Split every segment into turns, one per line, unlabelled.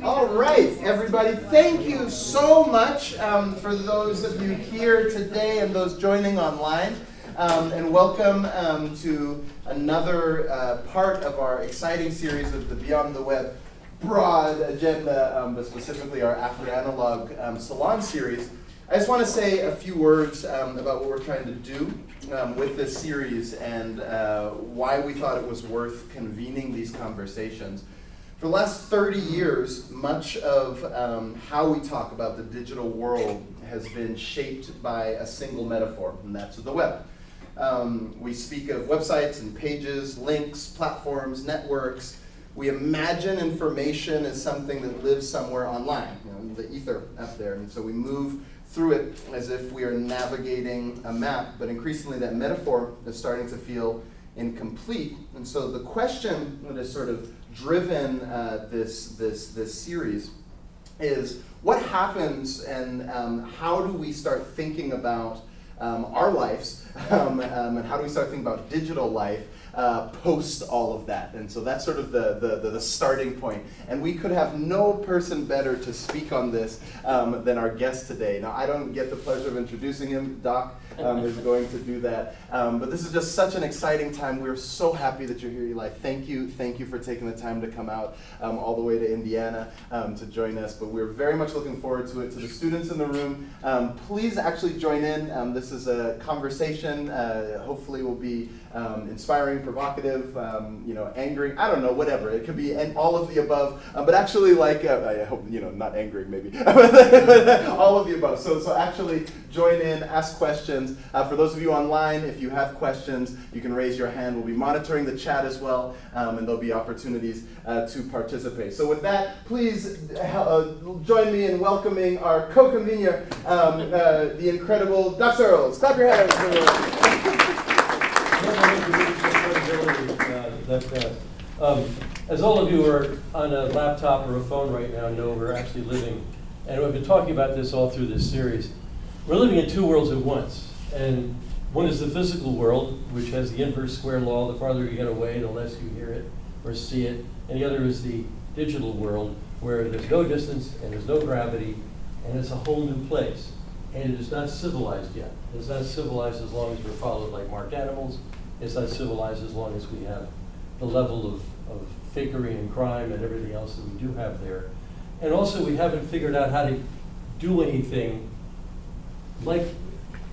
All right, everybody, thank you so much for those of you here today and those joining online. And welcome to another part of our exciting series of the Beyond the Web broad agenda, but specifically our After Analog Salon series. I just want to say a few words about what we're trying to do with this series and why we thought it was worth convening these conversations. For the last 30 years, much of how we talk about the digital world has been shaped by a single metaphor, and that's the web. We speak of websites and pages, links, platforms, networks. We imagine information as something that lives somewhere online, the ether up there, and so we move through it as if we are navigating a map, but increasingly that metaphor is starting to feel incomplete. And so the question that has sort of driven this series is what happens and how do we start thinking about our lives and how do we start thinking about digital life post all of that? And so that's sort of the starting point. And we could have no person better to speak on this than our guest today. Now, I don't get the pleasure of introducing him. Doc is going to do that. But this is just such an exciting time. We're so happy that you're here, Eli. Thank you for taking the time to come out all the way to Indiana to join us. But we're very much looking forward to it. To the students in the room, please actually join in. This is a conversation. Hopefully will be inspiring, provocative, angering, I don't know, whatever. It could be all of the above, but actually I hope, not angering maybe, all of the above. So actually join in, ask questions. For those of you online, if you have questions, you can raise your hand. We'll be monitoring the chat as well, and there'll be opportunities to participate. So with that, please join me in welcoming our co-convener, the incredible Doc Searles. Clap your hands.
As all of you are on a laptop or a phone right now know, we're actually living, and we've been talking about this all through this series, we're living in two worlds at once. And one is the physical world, which has the inverse square law. The farther you get away, the less you hear it or see it. And the other is the digital world, where there's no distance and there's no gravity, and it's a whole new place. And it is not civilized yet. It's not civilized as long as we're followed like marked animals. It's not civilized as long as we have the level of fakery and crime and everything else that we do have there. And also we haven't figured out how to do anything like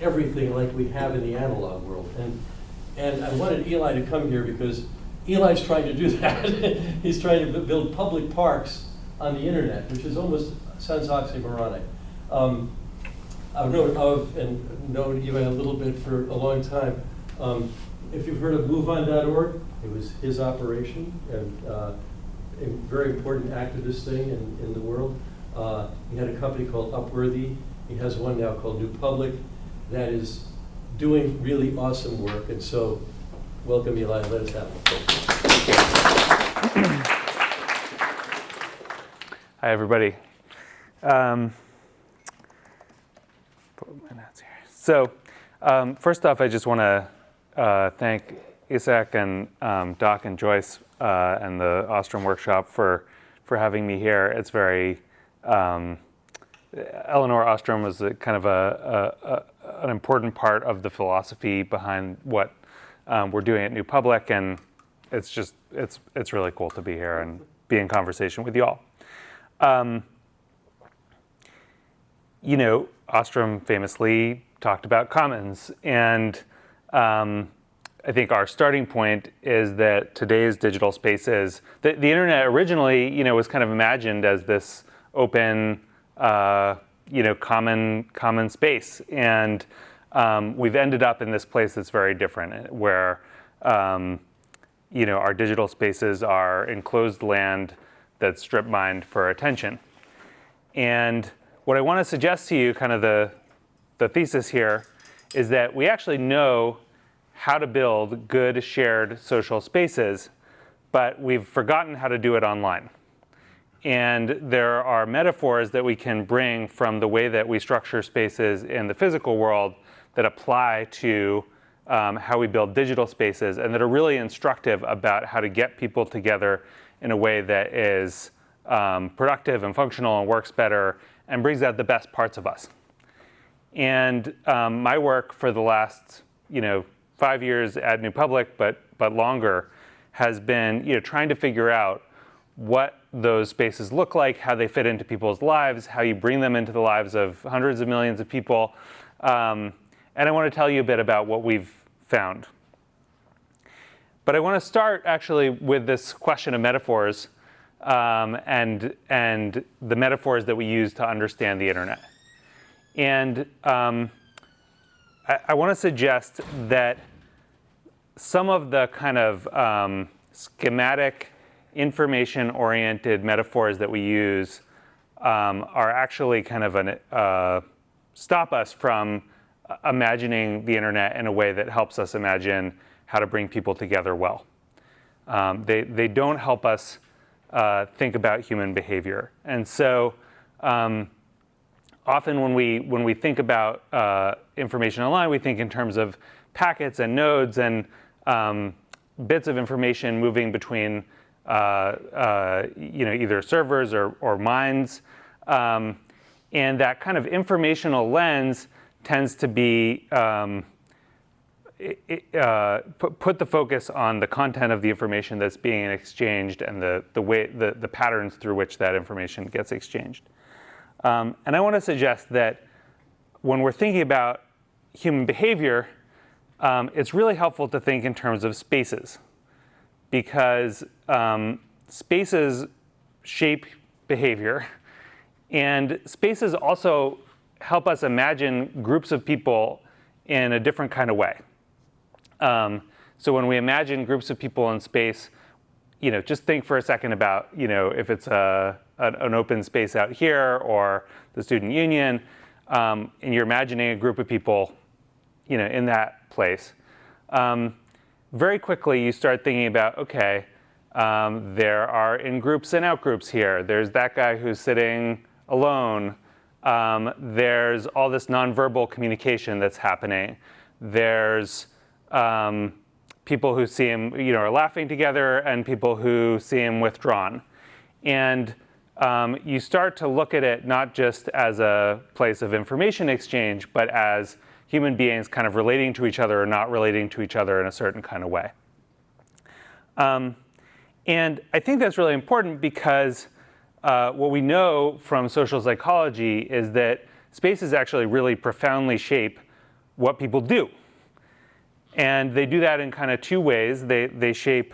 everything like we have in the analog world. And I wanted Eli to come here because Eli's trying to do that. He's trying to build public parks on the internet, which is almost sounds oxymoronic. I've known of and known Eli a little bit for a long time. If you've heard of MoveOn.org, it was his operation and a very important activist thing in the world. He had a company called Upworthy. He has one now called New Public that is doing really awesome work. And so, welcome Eli, let us have him.
Hi everybody. Put my notes here. So, first off, I just want to thank Isaac and Doc and Joyce and the Ostrom workshop for having me here. It's very Eleanor Ostrom was kind of an important part of the philosophy behind what we're doing at New Public, and it's really cool to be here and be in conversation with you all. Ostrom famously talked about commons, and I think our starting point is that today's digital spaces, the internet originally, was kind of imagined as this open, common space, and we've ended up in this place that's very different, where our digital spaces are enclosed land that's strip mined for attention. And what I want to suggest to you, kind of the thesis here, is that we actually know how to build good shared social spaces, but we've forgotten how to do it online. And there are metaphors that we can bring from the way that we structure spaces in the physical world that apply to how we build digital spaces, and that are really instructive about how to get people together in a way that is productive and functional and works better and brings out the best parts of us. And my work for the last 5 years at New Public, but longer, has been trying to figure out what those spaces look like, how they fit into people's lives, how you bring them into the lives of hundreds of millions of people. And I want to tell you a bit about what we've found. But I want to start actually with this question of metaphors and the metaphors that we use to understand the internet. And I want to suggest that some of the kind of schematic, information-oriented metaphors that we use are actually kind of stop us from imagining the internet in a way that helps us imagine how to bring people together well. They don't help us think about human behavior. And so often when we think about information online, we think in terms of packets and nodes and bits of information moving between either servers or minds. And that kind of informational lens tends to be put the focus on the content of the information that's being exchanged and the patterns through which that information gets exchanged. And I want to suggest that when we're thinking about human behavior, it's really helpful to think in terms of spaces, because spaces shape behavior, and spaces also help us imagine groups of people in a different kind of way. So when we imagine groups of people in space, just think for a second about, if it's an open space out here or the student union, and you're imagining a group of people, in that place. Very quickly you start thinking about, okay, there are in-groups and out-groups here. There's that guy who's sitting alone. There's all this nonverbal communication that's happening. There's people who see him, are laughing together, and people who see him withdrawn. And you start to look at it not just as a place of information exchange, but as human beings kind of relating to each other or not relating to each other in a certain kind of way. And I think that's really important because what we know from social psychology is that spaces actually really profoundly shape what people do. And they do that in kind of two ways. They shape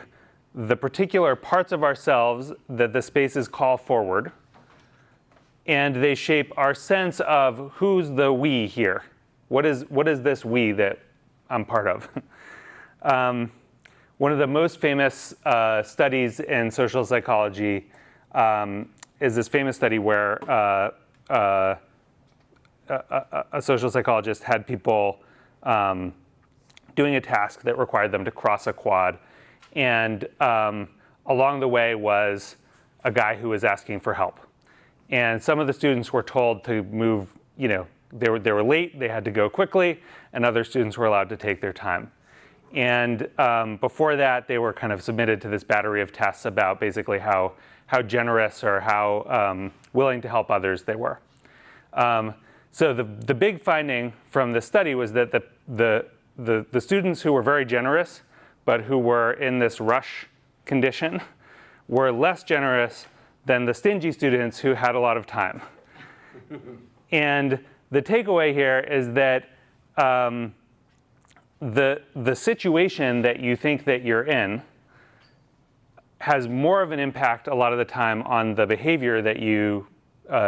the particular parts of ourselves that the spaces call forward, and they shape our sense of who's the we here. What is this we that I'm part of? One of the most famous studies in social psychology is this famous study where a social psychologist had people doing a task that required them to cross a quad. And along the way was a guy who was asking for help. And some of the students were told to move, they were late, they had to go quickly, and other students were allowed to take their time. And before that, they were kind of submitted to this battery of tests about basically how generous or how willing to help others they were. So the big finding from the study was that the students who were very generous, but who were in this rush condition, were less generous than the stingy students who had a lot of time. And the takeaway here is that the situation that you think that you're in has more of an impact a lot of the time on the behavior that you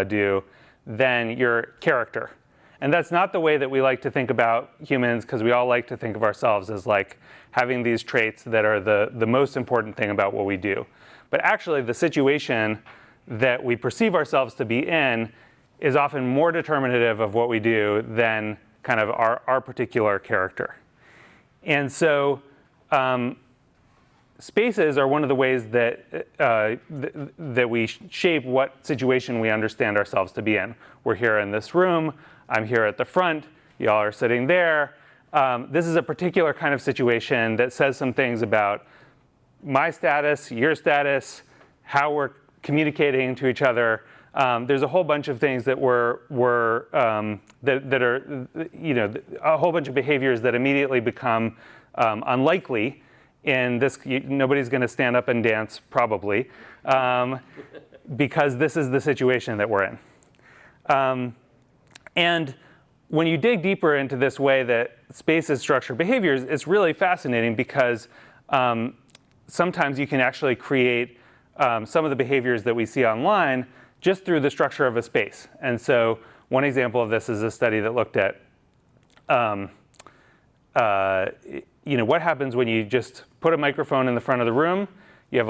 do than your character. And that's not the way that we like to think about humans, because we all like to think of ourselves as like having these traits that are the most important thing about what we do. But actually, the situation that we perceive ourselves to be in is often more determinative of what we do than kind of our particular character. And so spaces are one of the ways that that we shape what situation we understand ourselves to be in. We're here in this room. I'm here at the front. Y'all are sitting there. this is a particular kind of situation that says some things about my status, your status, how we're communicating to each other. There's a whole bunch of things that that are, a whole bunch of behaviors that immediately become unlikely in this. Nobody's going to stand up and dance, probably, because this is the situation that we're in. And when you dig deeper into this way that spaces structure behaviors, it's really fascinating because sometimes you can actually create some of the behaviors that we see online just through the structure of a space. And so one example of this is a study that looked at what happens when you just put a microphone in the front of the room. You have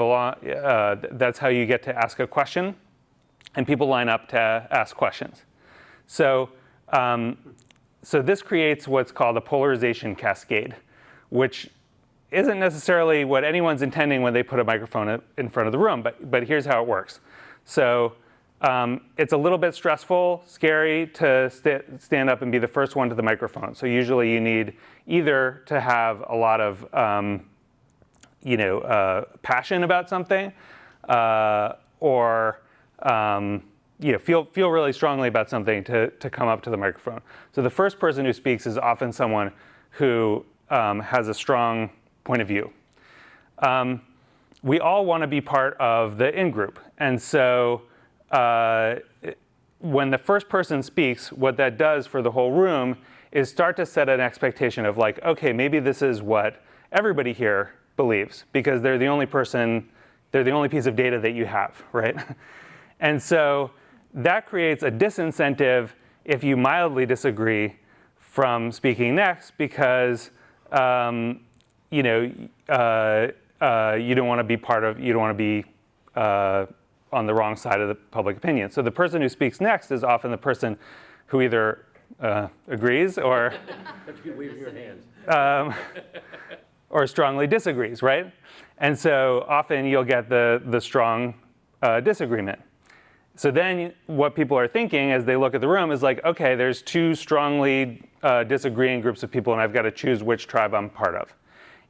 that's how you get to ask a question, and people line up to ask questions. So this creates what's called a polarization cascade, which isn't necessarily what anyone's intending when they put a microphone in front of the room, but here's how it works. So it's a little bit stressful, scary to stand up and be the first one to the microphone. So usually you need either to have a lot of passion about something, or feel really strongly about something to come up to the microphone. So the first person who speaks is often someone who has a strong point of view. We all want to be part of the in-group. And so when the first person speaks, what that does for the whole room is start to set an expectation of like, okay, maybe this is what everybody here believes, because they're the only piece of data that you have, right? And so that creates a disincentive if you mildly disagree from speaking next, because you don't want to be on the wrong side of the public opinion. So the person who speaks next is often the person who either agrees or
waving your hands.
Or strongly disagrees, right? And so often you'll get the strong disagreement. So then what people are thinking as they look at the room is like, okay, there's two strongly disagreeing groups of people, and I've got to choose which tribe I'm part of.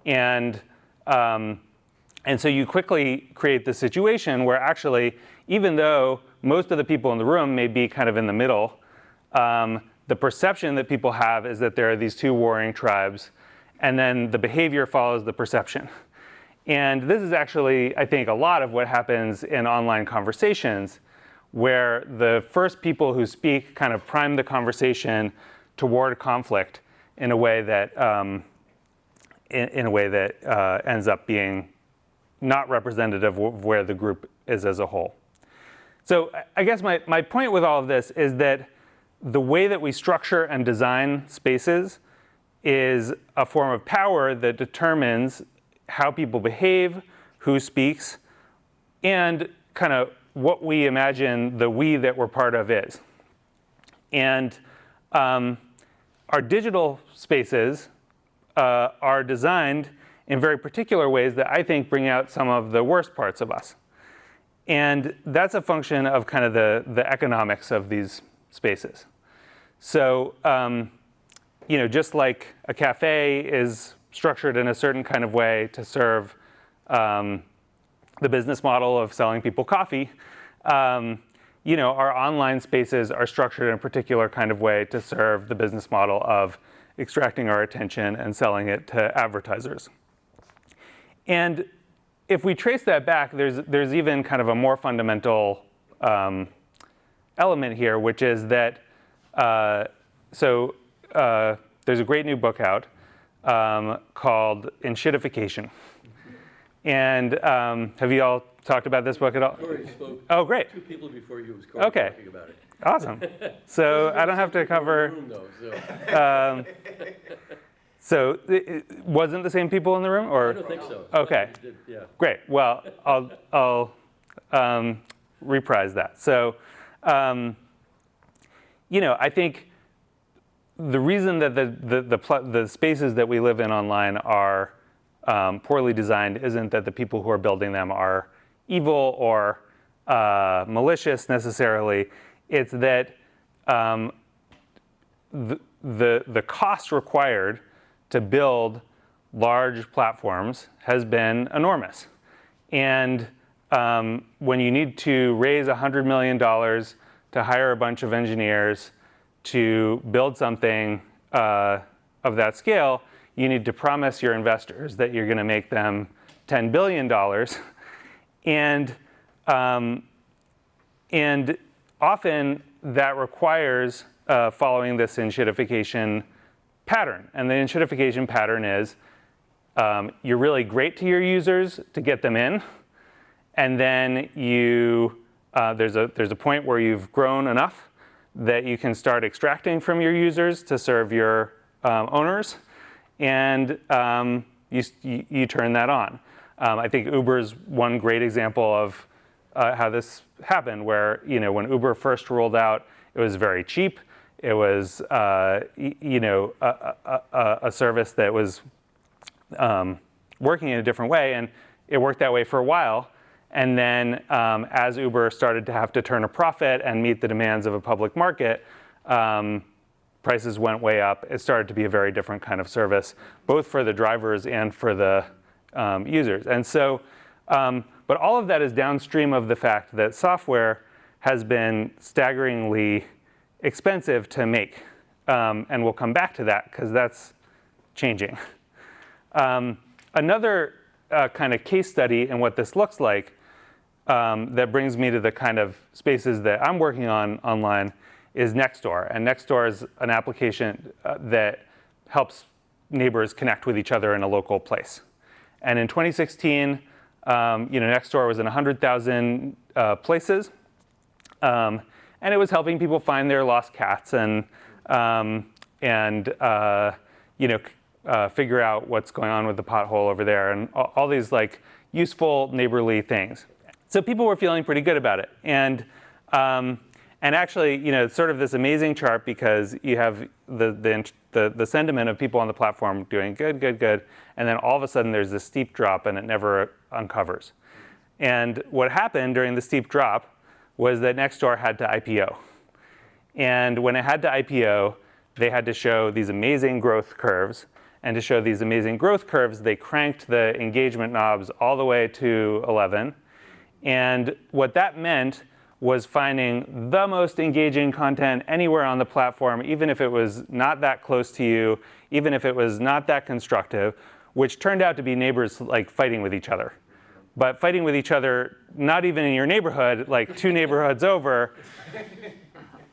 And so you quickly create this situation where actually, even though most of the people in the room may be kind of in the middle, the perception that people have is that there are these two warring tribes, and then the behavior follows the perception. And this is actually, I think, a lot of what happens in online conversations, where the first people who speak kind of prime the conversation toward conflict in a way that ends up being not representative of where the group is as a whole. So I guess my point with all of this is that the way that we structure and design spaces is a form of power that determines how people behave, who speaks, and kind of what we imagine the we that we're part of is. And our digital spaces are designed in very particular ways that I think bring out some of the worst parts of us. And that's a function of kind of the economics of these spaces. So, just like a cafe is structured in a certain kind of way to serve the business model of selling people coffee, our online spaces are structured in a particular kind of way to serve the business model of extracting our attention and selling it to advertisers. And if we trace that back, there's even kind of a more fundamental element here, which is that there's a great new book out called Enshittification. And have you all talked about this book at all?
Corey spoke.
Oh, great.
2 people before you was Corey
Okay.
talking about it.
Awesome. So I don't have to cover.
Room, though,
So it wasn't the same people in the room, or?
I don't think so.
Okay.
Yeah.
Great. Well, I'll reprise that. So, I think the reason that the spaces that we live in online are poorly designed isn't that the people who are building them are evil or malicious necessarily. It's that the cost required to build large platforms has been enormous. And when you need to raise $100 million to hire a bunch of engineers to build something of that scale, you need to promise your investors that you're going to make them $10 billion. And often that requires following this enshittification pattern. And the enshittification pattern is you're really great to your users to get them in, and then there's a point where you've grown enough that you can start extracting from your users to serve your owners, and you turn that on. I think Uber's one great example of how this happened, where when Uber first rolled out, it was very cheap. It was a service that was working in a different way, and it worked that way for a while. And then as Uber started to have to turn a profit and meet the demands of a public market, prices went way up. It started to be a very different kind of service, both for the drivers and for the users. And so, but all of that is downstream of the fact that software has been staggeringly expensive to make. And we'll come back to that because that's changing. Another kind of case study in what this looks like that brings me to the kind of spaces that I'm working on online is Nextdoor. And Nextdoor is an application that helps neighbors connect with each other in a local place. And in 2016, Nextdoor was in 100,000 places. And it was helping people find their lost cats and figure out what's going on with the pothole over there, and all these like useful neighborly things. So people were feeling pretty good about it, and actually, it's sort of this amazing chart because you have the sentiment of people on the platform doing good, and then all of a sudden there's this steep drop and it never uncovers. And what happened during the steep drop was that Nextdoor had to IPO, and when it had to IPO, they had to show these amazing growth curves. And to show these amazing growth curves, they cranked the engagement knobs all the way to 11. And what that meant was finding the most engaging content anywhere on the platform, even if it was not that close to you, even if it was not that constructive, which turned out to be neighbors like fighting with each other. But fighting with each other, not even in your neighborhood, like 2 neighborhoods over,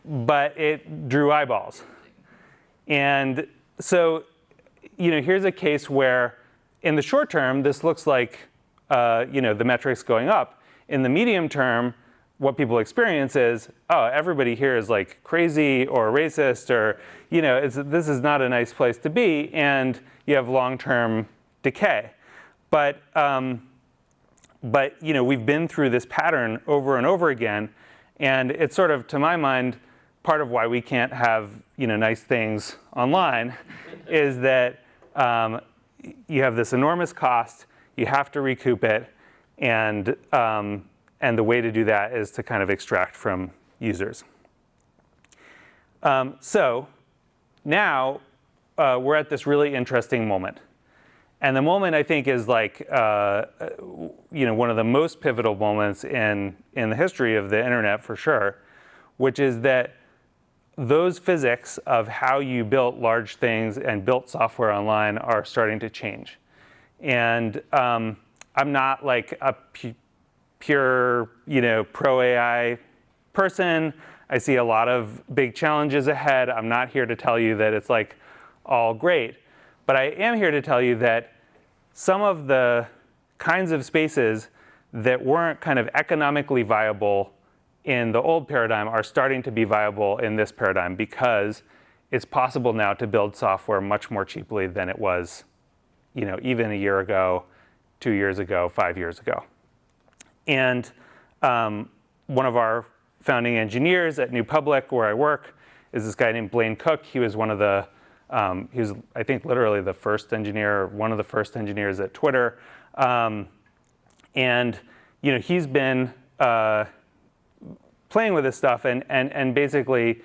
but it drew eyeballs. And so, here's a case where in the short term, this looks like, the metrics going up. In the medium term, what people experience is, oh, everybody here is like crazy or racist, or, this is not a nice place to be, and you have long-term decay. But we've been through this pattern over and over again, and it's sort of, to my mind, part of why we can't have, nice things online is that you have this enormous cost, you have to recoup it, and the way to do that is to kind of extract from users. So now we're at this really interesting moment. And the moment, I think, is like one of the most pivotal moments in the history of the internet, for sure, which is that those physics of how you built large things and built software online are starting to change. And I'm not like a pure, pro AI person. I see a lot of big challenges ahead. I'm not here to tell you that it's like all great. But I am here to tell you that some of the kinds of spaces that weren't kind of economically viable in the old paradigm are starting to be viable in this paradigm, because it's possible now to build software much more cheaply than it was, even a year ago, 2 years ago, 5 years ago. And one of our founding engineers at New Public, where I work, is this guy named Blaine Cook. He was one of the, he was, I think, literally the first engineer, one of the first engineers at Twitter. And he's been playing with this stuff and basically,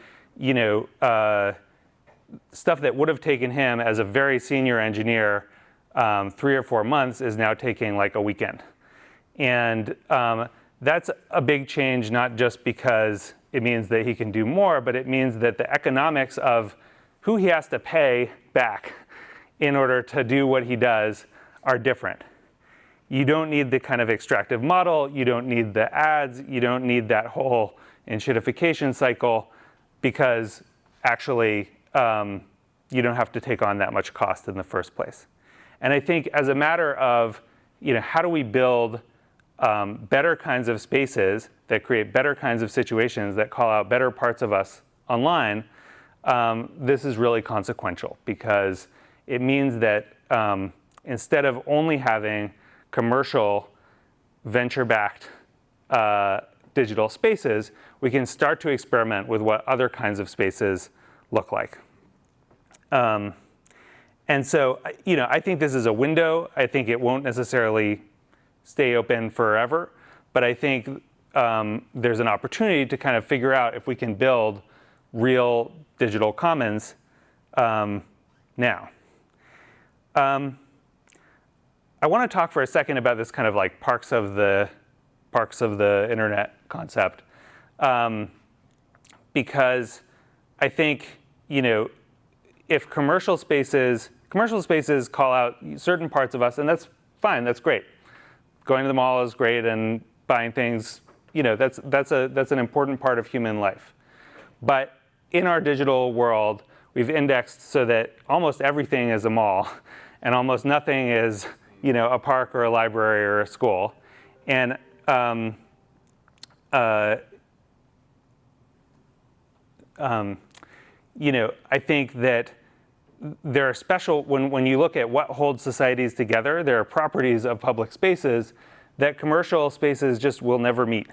stuff that would have taken him as a very senior engineer 3 or 4 months is now taking like a weekend. And that's a big change, not just because it means that he can do more, but it means that the economics of who he has to pay back in order to do what he does are different. You don't need the kind of extractive model, you don't need the ads, you don't need that whole enshittification cycle, because actually you don't have to take on that much cost in the first place. And I think as a matter of, how do we build better kinds of spaces that create better kinds of situations that call out better parts of us online, this is really consequential, because it means that instead of only having commercial, venture-backed digital spaces, we can start to experiment with what other kinds of spaces look like. And so, I think this is a window. I think it won't necessarily stay open forever, but I think there's an opportunity to kind of figure out if we can build real digital commons now. I want to talk for a second about this kind of like parks of the internet concept, because I think if commercial spaces call out certain parts of us, and that's fine, that's great. Going to the mall is great, and buying things, that's an important part of human life. But in our digital world, we've indexed so that almost everything is a mall, and almost nothing is a park or a library or a school. And I think that there are special, when you look at what holds societies together, there are properties of public spaces that commercial spaces just will never meet.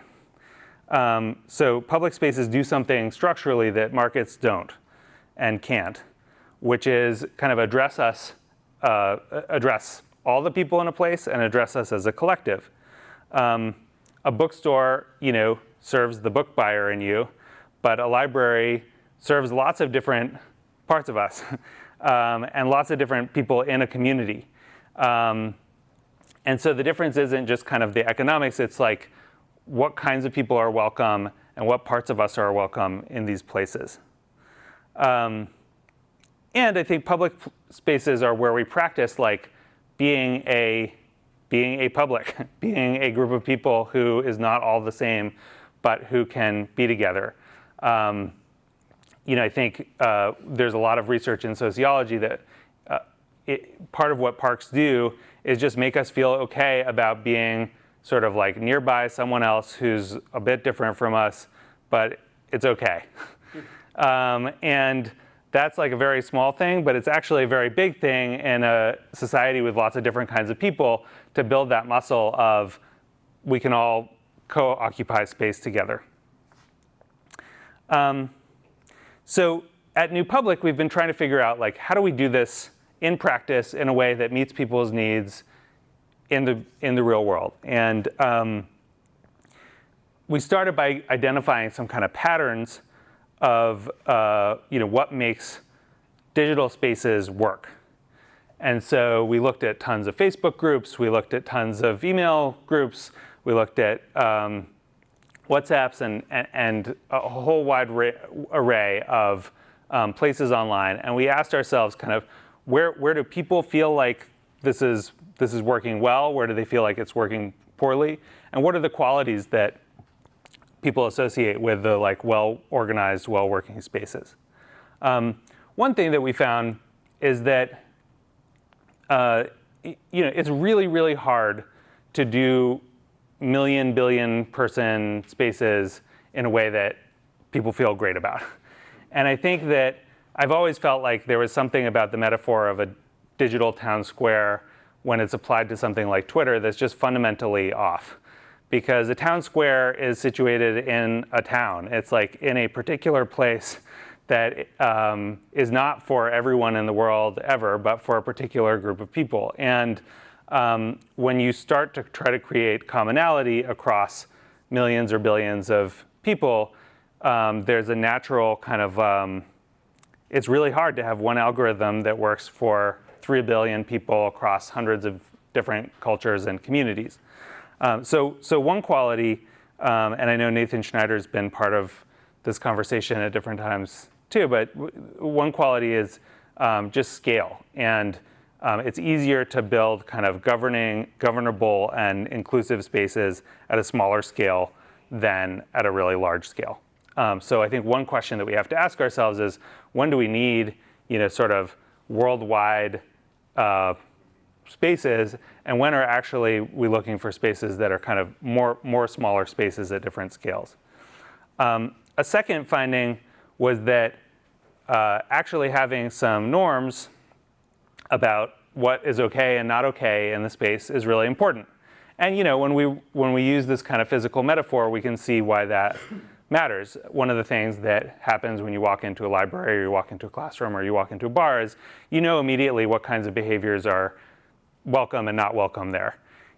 So public spaces do something structurally that markets don't and can't, which is kind of address all the people in a place and address us as a collective. A bookstore, serves the book buyer in you, but a library serves lots of different parts of us and lots of different people in a community. And so the difference isn't just kind of the economics, it's like what kinds of people are welcome and what parts of us are welcome in these places. And I think public spaces are where we practice like being a public, being a group of people who is not all the same, but who can be together. I think there's a lot of research in sociology that part of what parks do is just make us feel okay about being sort of like nearby someone else who's a bit different from us, but it's okay. And that's like a very small thing, but it's actually a very big thing in a society with lots of different kinds of people to build that muscle of we can all co-occupy space together. So at New Public, we've been trying to figure out like how do we do this in practice in a way that meets people's needs in the real world. And we started by identifying some kind of patterns of what makes digital spaces work. And so we looked at tons of Facebook groups, we looked at tons of email groups, we looked at WhatsApps and a whole wide array of places online. And we asked ourselves kind of where do people feel like this is working well? Where do they feel like it's working poorly? And what are the qualities that people associate with the like well-organized, well-working spaces? One thing that we found is that it's really, really hard to do million, billion person spaces in a way that people feel great about. And I think that I've always felt like there was something about the metaphor of a digital town square when it's applied to something like Twitter that's just fundamentally off. Because a town square is situated in a town. It's like in a particular place that is not for everyone in the world ever, but for a particular group of people. And when you start to try to create commonality across millions or billions of people, there's a natural kind of it's really hard to have one algorithm that works for 3 billion people across hundreds of different cultures and communities. So one quality, and I know Nathan Schneider's been part of this conversation at different times too, but one quality is just scale. And it's easier to build kind of governable and inclusive spaces at a smaller scale than at a really large scale. So I think one question that we have to ask ourselves is, when do we need, sort of worldwide spaces, and when are actually we looking for spaces that are kind of more smaller spaces at different scales? A second finding was that actually having some norms about what is okay and not okay in the space is really important. And when we use this kind of physical metaphor, we can see why that matters. One of the things that happens when you walk into a library, or you walk into a classroom, or you walk into a bar is immediately what kinds of behaviors are welcome and not welcome there.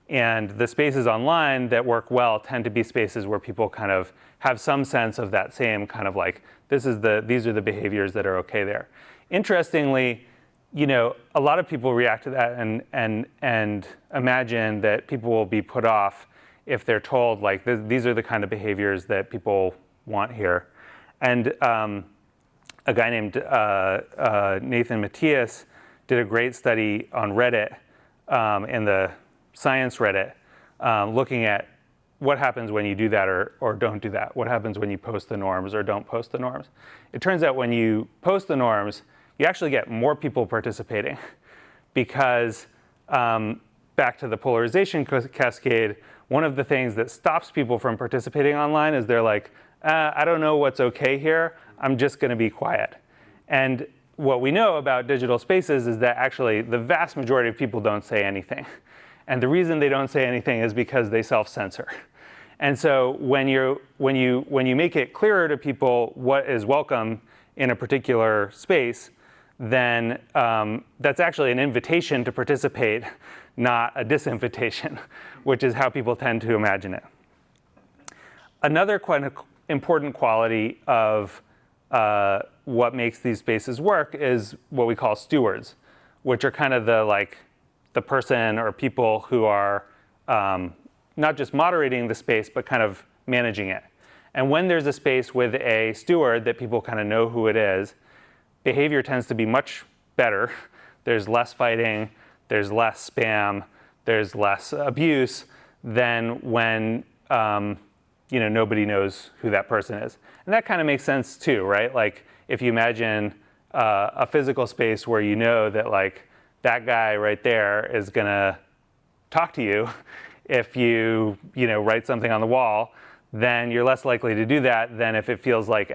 And the spaces online that work well tend to be spaces where people kind of have some sense of that same kind of like, these are the behaviors that are okay there. Interestingly, a lot of people react to that and imagine that people will be put off if they're told like these are the kind of behaviors that people want here. And a guy named Nathan Matthias did a great study on Reddit, in the science Reddit, looking at what happens when you do that or don't do that. What happens when you post the norms or don't post the norms? It turns out when you post the norms, you actually get more people participating because, back to the polarization cascade, one of the things that stops people from participating online is they're like, I don't know what's okay here, I'm just gonna be quiet. And what we know about digital spaces is that actually the vast majority of people don't say anything. And the reason they don't say anything is because they self-censor. And so when you make it clearer to people what is welcome in a particular space, then that's actually an invitation to participate, not a disinvitation, which is how people tend to imagine it. Another quite important quality of what makes these spaces work is what we call stewards, which are kind of the person or people who are not just moderating the space, but kind of managing it. And when there's a space with a steward that people kind of know who it is, behavior tends to be much better. There's less fighting, there's less spam, there's less abuse than when nobody knows who that person is. And that kind of makes sense too, right? Like if you imagine a physical space where you know that like that guy right there is gonna talk to you if you write something on the wall, then you're less likely to do that than if it feels like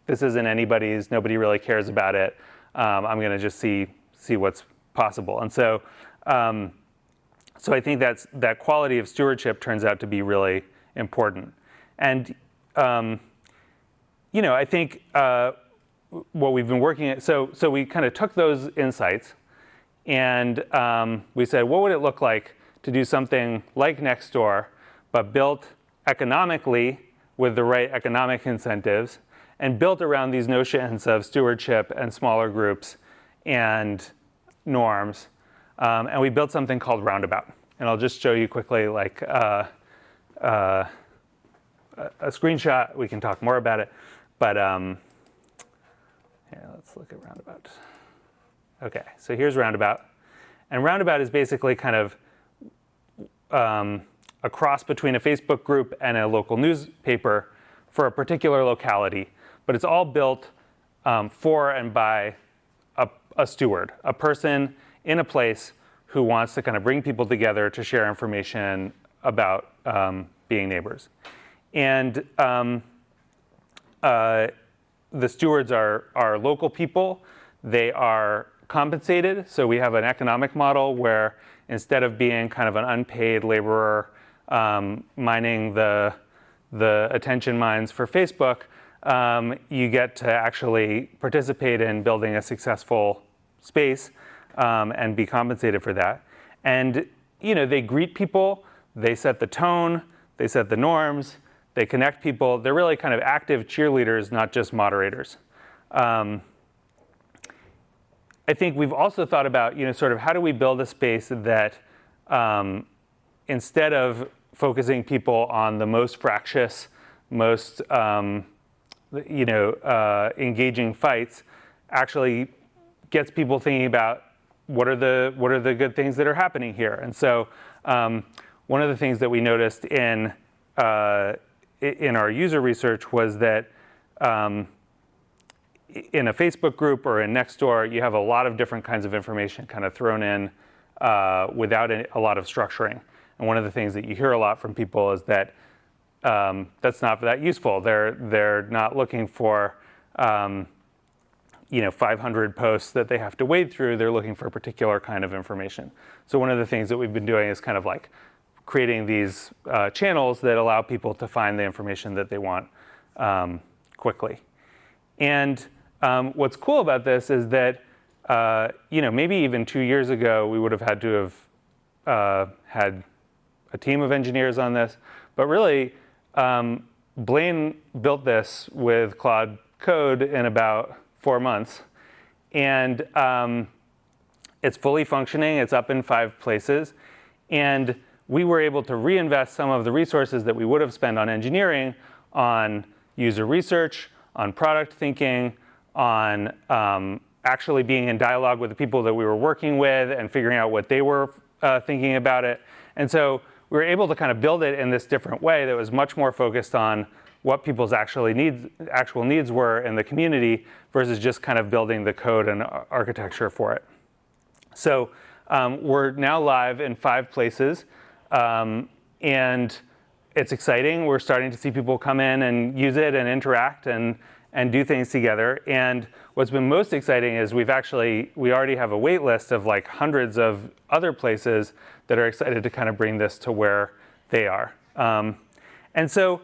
this isn't anybody's, nobody really cares about it. I'm gonna just see what's possible. And so I think that quality of stewardship turns out to be really important. And I think what we've been working at, so we kind of took those insights and we said, what would it look like to do something like Nextdoor, but built economically with the right economic incentives and built around these notions of stewardship and smaller groups and norms. And we built something called Roundabout. And I'll just show you quickly like a screenshot. We can talk more about it. But here, let's look at Roundabout. Okay, so here's Roundabout. And Roundabout is basically kind of a cross between a Facebook group and a local newspaper for a particular locality. But it's all built for and by a steward, a person in a place who wants to kind of bring people together to share information about being neighbors. And the stewards are local people. They are compensated. So we have an economic model where instead of being kind of an unpaid laborer mining the attention mines for Facebook, you get to actually participate in building a successful space and be compensated for that. And they greet people, they set the tone, they set the norms, they connect people. They're really kind of active cheerleaders, not just moderators. I think we've also thought about, sort of how do we build a space that instead of focusing people on the most fractious, most engaging fights, actually gets people thinking about what are the good things that are happening here. And so one of the things that we noticed in our user research was that in a Facebook group or in Nextdoor, you have a lot of different kinds of information kind of thrown in without a lot of structuring. And one of the things that you hear a lot from people is that that's not that useful. They're not looking for 500 posts that they have to wade through. They're looking for a particular kind of information. So one of the things that we've been doing is kind of like creating these channels that allow people to find the information that they want quickly. And what's cool about this is that maybe even 2 years ago we would have had to have had a team of engineers on this, but really Blaine built this with Claude Code in about 4 months, and it's fully functioning. It's up in 5 places, and we were able to reinvest some of the resources that we would have spent on engineering on user research, on product thinking, on actually being in dialogue with the people that we were working with and figuring out what they were thinking about it. And so we were able to kind of build it in this different way that was much more focused on what people's actual needs were in the community versus just kind of building the code and architecture for it. So we're now live in 5 places, and it's exciting. We're starting to see people come in and use it and interact and do things together. And what's been most exciting is we already have a wait list of like hundreds of other places that are excited to kind of bring this to where they are. And so,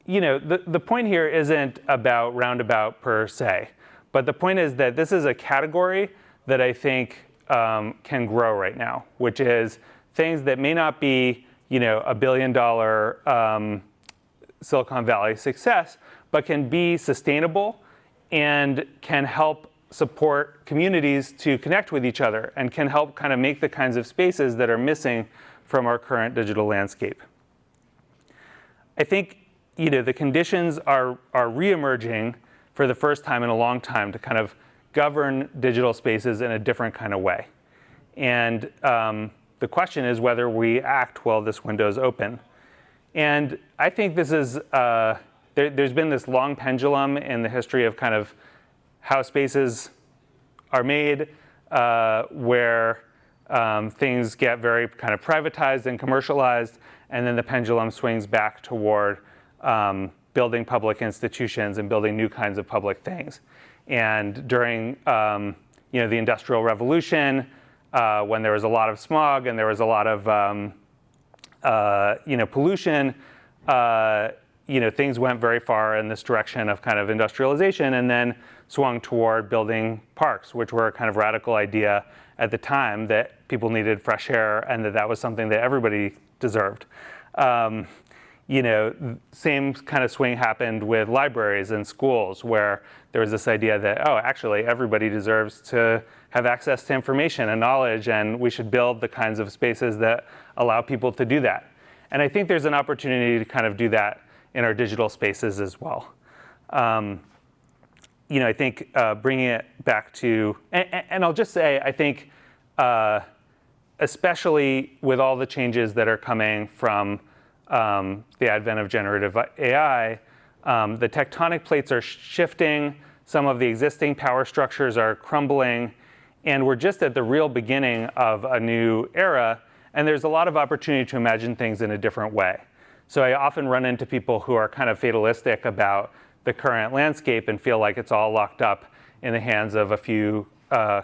the point here isn't about roundabout per se, but the point is that this is a category that I think can grow right now, which is things that may not be, $1 billion Silicon Valley success, but can be sustainable and can help support communities to connect with each other and can help kind of make the kinds of spaces that are missing from our current digital landscape. I think the conditions are reemerging for the first time in a long time to kind of govern digital spaces in a different kind of way. And the question is whether we act while this window is open. And I think this is, there's been this long pendulum in the history of kind of how spaces are made, where things get very kind of privatized and commercialized, and then the pendulum swings back toward building public institutions and building new kinds of public things. And during the Industrial Revolution, when there was a lot of smog and there was a lot of pollution, things went very far in this direction of kind of industrialization, and then swung toward building parks, which were a kind of radical idea at the time that people needed fresh air and that was something that everybody deserved. Same kind of swing happened with libraries and schools, where there was this idea that, actually everybody deserves to have access to information and knowledge, and we should build the kinds of spaces that allow people to do that. And I think there's an opportunity to kind of do that in our digital spaces as well. I think bringing it back to, and I'll just say, I think especially with all the changes that are coming from the advent of generative AI, the tectonic plates are shifting, some of the existing power structures are crumbling, and we're just at the real beginning of a new era, and there's a lot of opportunity to imagine things in a different way. So I often run into people who are kind of fatalistic about the current landscape and feel like it's all locked up in the hands of a few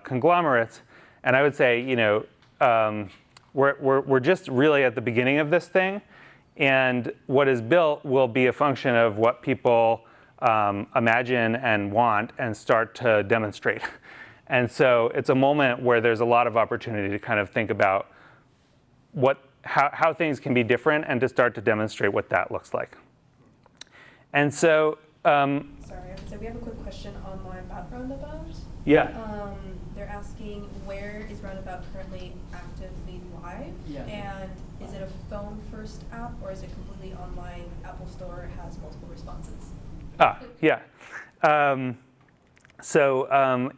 conglomerates. And I would say, we're just really at the beginning of this thing, and what is built will be a function of what people imagine and want and start to demonstrate. And so it's a moment where there's a lot of opportunity to kind of think about how things can be different and to start to demonstrate what that looks like. And so,
Sorry, so we have a quick question online about roundabouts.
Yeah.
they're asking where is Roundabout currently actively live?
Yeah.
And is it a phone-first app, or is it completely online? Apple Store has multiple responses.
Yeah.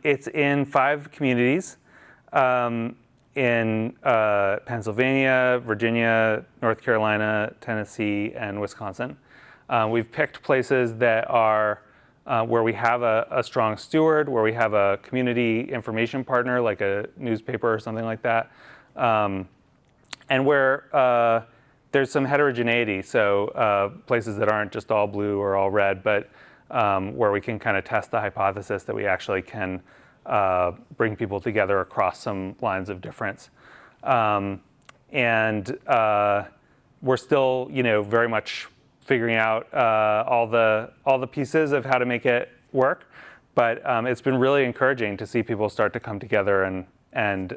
It's in 5 communities in Pennsylvania, Virginia, North Carolina, Tennessee, and Wisconsin. We've picked places that are where we have a strong steward, where we have a community information partner, like a newspaper or something like that, and where there's some heterogeneity, so places that aren't just all blue or all red, but where we can kind of test the hypothesis that we actually can bring people together across some lines of difference. We're still, very much figuring out all the pieces of how to make it work, but it's been really encouraging to see people start to come together and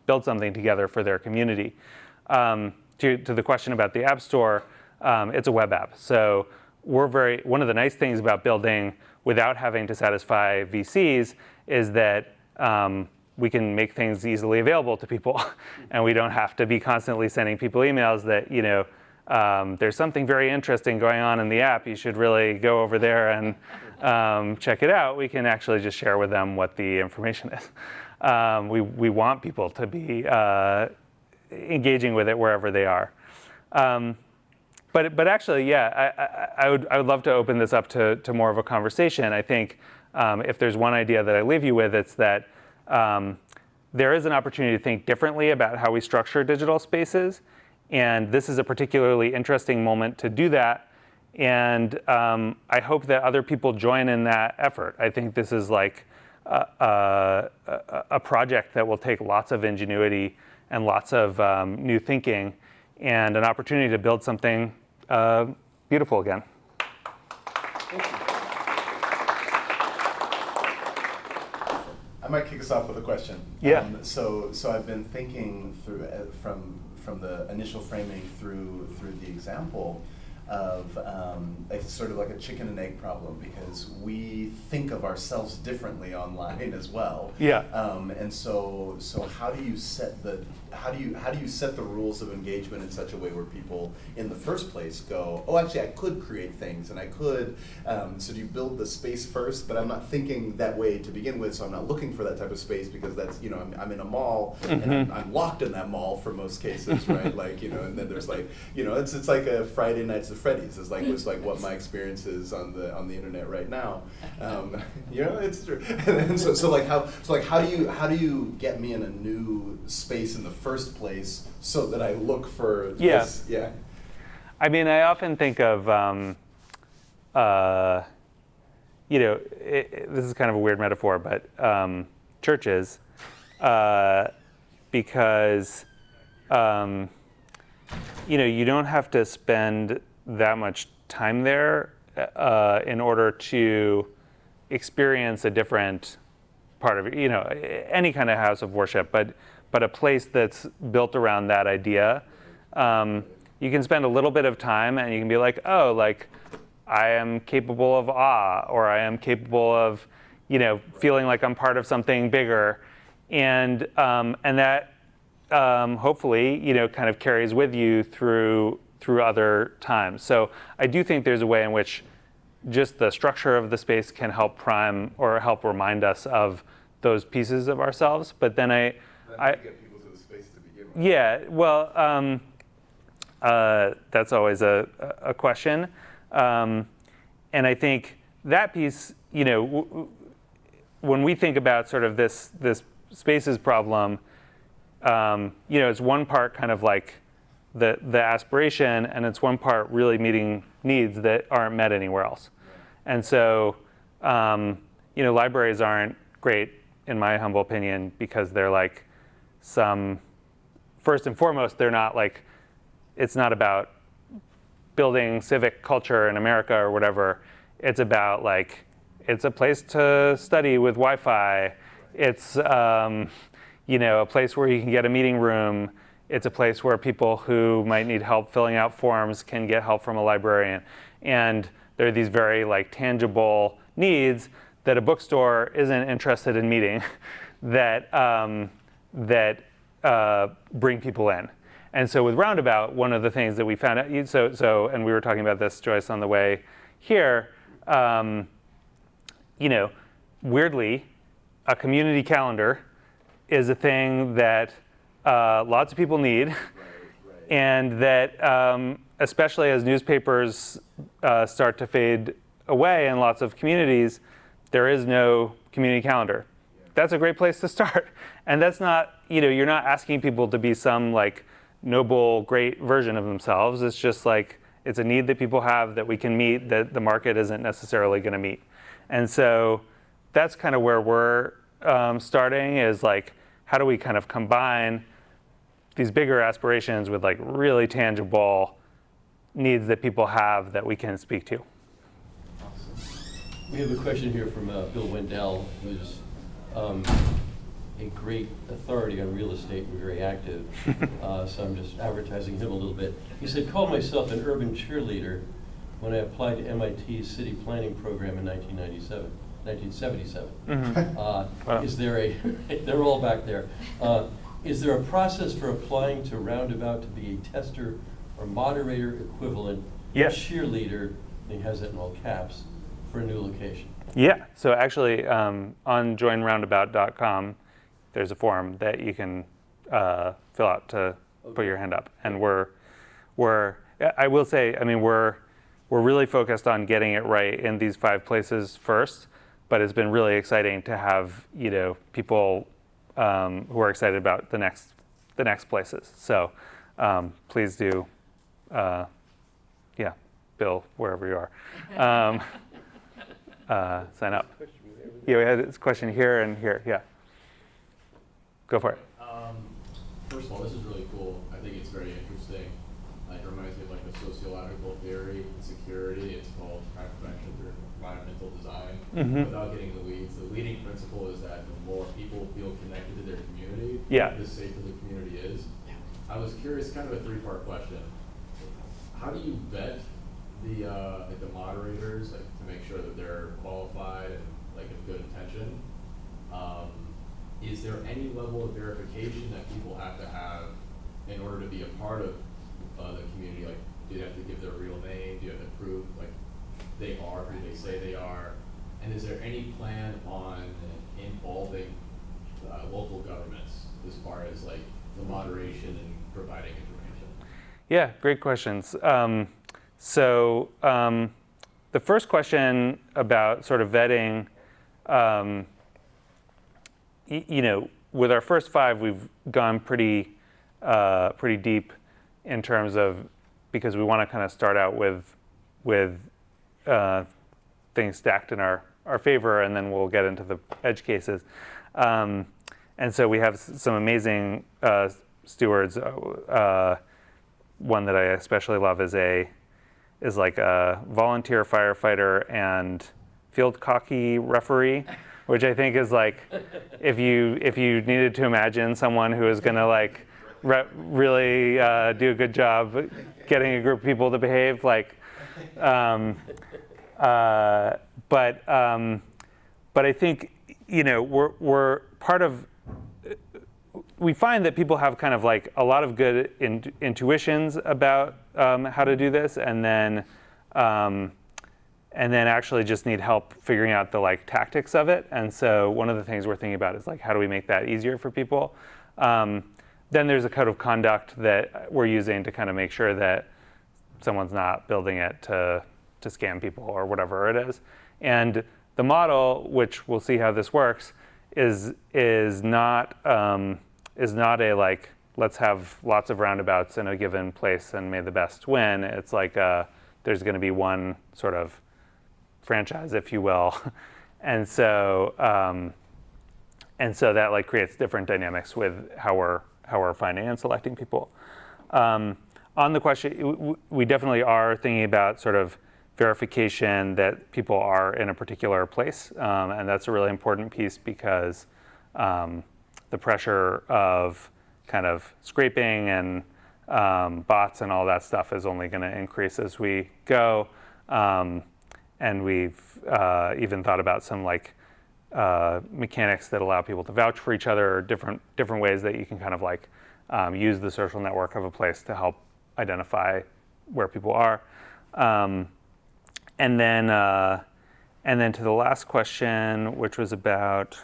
build something together for their community. To the question about the App Store, it's a web app. So one of the nice things about building without having to satisfy VCs is that we can make things easily available to people, and we don't have to be constantly sending people emails that, there's something very interesting going on in the app. You should really go over there and check it out. We can actually just share with them what the information is. We want people to be engaging with it wherever they are. But actually, yeah, I would love to open this up to more of a conversation. I think if there's one idea that I leave you with, it's that there is an opportunity to think differently about how we structure digital spaces. And this is a particularly interesting moment to do that. And I hope that other people join in that effort. I think this is like a project that will take lots of ingenuity and lots of new thinking and an opportunity to build something beautiful again.
Thank you. I might kick us off with a question.
Yeah.
So I've been thinking through from the initial framing through the example of sort of like a chicken and egg problem, because we think of ourselves differently online as well.
Yeah.
And so how do you set the rules of engagement in such a way where people in the first place go, oh, actually I could create things and I could, so do you build the space first? But I'm not thinking that way to begin with, so I'm not looking for that type of space, because that's, I'm in a mall and I'm locked in that mall for most cases, right? Like, and then there's like, it's like a Friday Nights at Freddy's was like what my experience is on the internet right now. It's true. And how do you get me in a new space in the first place so that I look for this? Yeah.
I mean, I often think of, this is kind of a weird metaphor, but churches, because, you don't have to spend that much time there in order to experience a different part of it, any kind of house of worship, but a place that's built around that idea. You can spend a little bit of time and you can be like, oh, like I am capable of awe, or I am capable of, feeling like I'm part of something bigger, and that hopefully, kind of carries with you through other times. So I do think there's a way in which just the structure of the space can help prime or help remind us of those pieces of ourselves. But then I
get people to the space to begin with.
Yeah, well, that's always a question. And I think that piece, when we think about sort of this spaces problem, it's one part kind of like the aspiration, and it's one part really meeting needs that aren't met anywhere else. And so, libraries aren't great, in my humble opinion, because they're like first and foremost, they're not like, it's not about building civic culture in America or whatever. It's about like, it's a place to study with Wi-Fi. It's, a place where you can get a meeting room. It's a place where people who might need help filling out forms can get help from a librarian. And there are these very like tangible needs that a bookstore isn't interested in meeting. that bring people in. And so with Roundabout, one of the things that we found out, and we were talking about this, Joyce, on the way here, weirdly, a community calendar is a thing that lots of people need, and that especially as newspapers start to fade away in lots of communities, there is no community calendar. That's a great place to start. And that's not, you're not asking people to be some like noble, great version of themselves. It's just like, it's a need that people have that we can meet that the market isn't necessarily going to meet. And so that's kind of where we're starting, is like, how do we kind of combine these bigger aspirations with like really tangible needs that people have that we can speak to.
We have a question here from Bill Wendell, who's a great authority on real estate and very active. So I'm just advertising him a little bit. He said, called myself an urban cheerleader when I applied to MIT's city planning program in 1977.
Mm-hmm. Wow.
Is there a, they're all back there. Is there a process for applying to Roundabout to be a tester or moderator equivalent
Yes.
cheerleader, and he has that in all caps, for a new location?
Yeah, so actually on joinroundabout.com, there's a form that you can fill out to put your hand up. And I will say, I mean, we're really focused on getting it right in these 5 places first, but it's been really exciting to have, people who are excited about the next places. So please do, Bill, wherever you are, sign up. Yeah, we had this question here and here. Yeah, go for it.
First of all, this is really cool. I think it's very interesting. It reminds me of like the sociological theory in security. It's called crime prevention through environmental design.
Mm-hmm.
Without getting into the weeds, the leading principle is that the more people feel connected to their community, the safer the community is. I was curious, kind of a 3-part question. How do you vet the moderators, like, to make sure that they're qualified and like of good intention? Is there any level of verification that people have to have in order to be a part of the community? Like, do you have to give their real name? Do you have to prove like they are who they say they are? And is there any plan on involving local governments as far as like the moderation and providing information?
Yeah, great questions. So the first question about sort of vetting, with our first 5, we've gone pretty deep in terms of, because we want to kind of start out with things stacked in our favor, and then we'll get into the edge cases. And so we have some amazing stewards. One that I especially love is like a volunteer firefighter and field hockey referee, which I think is like, if you needed to imagine someone who is going to like really do a good job getting a group of people to behave, like, but I think we're part of. We find that people have kind of like a lot of good intuitions about how to do this, and then actually just need help figuring out the like tactics of it. And so one of the things we're thinking about is like, how do we make that easier for people? Then there's a code of conduct that we're using to kind of make sure that someone's not building it to scam people or whatever it is. And the model, which we'll see how this works, is not a like, let's have lots of roundabouts in a given place and may the best win. It's like there's going to be one sort of franchise, if you will, and so that like creates different dynamics with how we're finding and selecting people. On the question, we definitely are thinking about sort of verification that people are in a particular place, and that's a really important piece because the pressure of kind of scraping and bots and all that stuff is only going to increase as we go. And we've even thought about some like mechanics that allow people to vouch for each other, or different ways that you can kind of like use the social network of a place to help identify where people are. And then to the last question, which was about